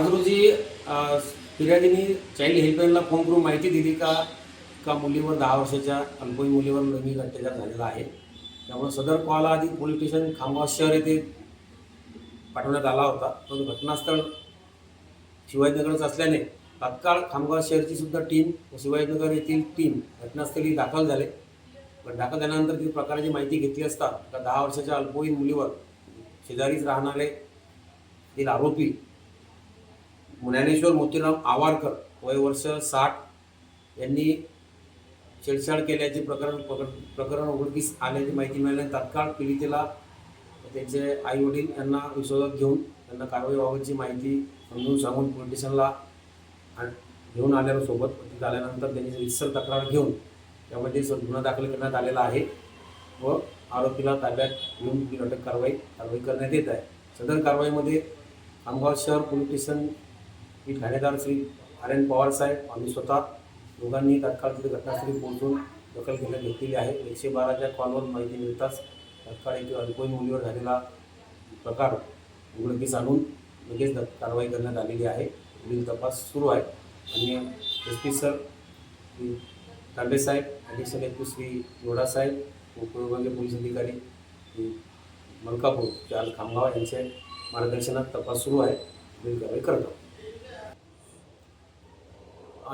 आज रोजी फिर्यादीने child हेल्पलाईनला phone करून माहिती दिली का मुलीवर 10 वर्षाच्या अल्पवयीन मुलीवर लैंगिक अत्याचार झालेला आहे। त्यामुळे सदर कॉल आधी पोलीस स्टेशन खामगाव शहर येथे पाठवण्यात आला होता। तो घटनास्थळ शिवाजीनगरच असल्याने तात्काळ खामगाव शहरची सुद्धा टीम व शिवाजीनगर येथील टीम घटनास्थळी दाखल झाले। पण दाखल झाल्यानंतर ती प्रकाराची माहिती घेतली असता 10 वर्षाच्या अल्पवयीन मुलीवर शेजारीच राहणारे एक आरोपी ज्ञानेश्वर मोतीराम आवारकर वय वर्ष 60 यांनी छेडछाड केल्याचे प्रकरण उघडकीस आल्याची माहिती मिळाल्याने तात्काळ पीडितेला त्यांचे आई वडील यांना विश्वासात घेऊन त्यांना कारवाईबाबतची माहिती समजून सांगून पोलीस स्टेशनला घेऊन आल्यावर सोबत तिथे आल्यानंतर त्यांची रितसर तक्रार घेऊन त्यामध्ये गुन्हा दाखल करण्यात आलेला आहे व आरोपीला ताब्यात घेऊन अटक कारवाई करण्यात येत आहे। सदर कारवाईमध्ये खामगाव शहर पोलीस स्टेशन ही ठाणेदार श्री आर.एन. पवार साहेब आम्ही स्वतः दोघांनी तात्काळ तिथे घटनास्थळी पोहोचून दखल घेतलेली आहे। 112च्या कॉलवर माहिती मिळताच तात्काळ एक अल्पवयीन मुलीवर झालेला प्रकार उघडकीस आणून लगेच कारवाई करण्यात आलेली आहे। पुढील तपास सुरू आहे। आणि SP सर श्री तांबे साहेब, ॲडिशनल SP श्री जोडा साहेब, उपविभागीय पोलीस अधिकारी श्री मलकापूर चार खामगाव यांचे मार्गदर्शनात तपास सुरू आहे। पुढील कारवाई करतो।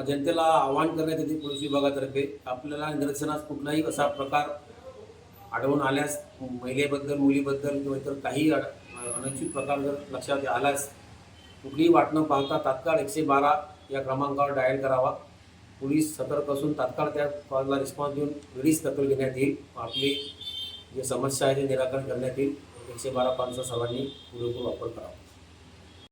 जनतेला आवाहन करण्यात येते पोलीस विभागातर्फे आपल्याला निदर्शनास कुठलाही असा प्रकार आढळून आल्यास महिलेबद्दल मुलीबद्दल किंवा इतर काही अनुचित प्रकार जर लक्षात आल्यास कुठलीही वाट न पाहता तात्काळ 112 या क्रमांकावर डायल करावा। पोलीस सतर्क असून तात्काळ त्या कॉलला रिस्पॉन्स देऊन वेळीच दखल घेण्यात येईल। आपली जे समस्या आहे ते निराकरण करण्यात येईल। 112 कॉलचा सर्वांनी पुरेपूर वापर करावा।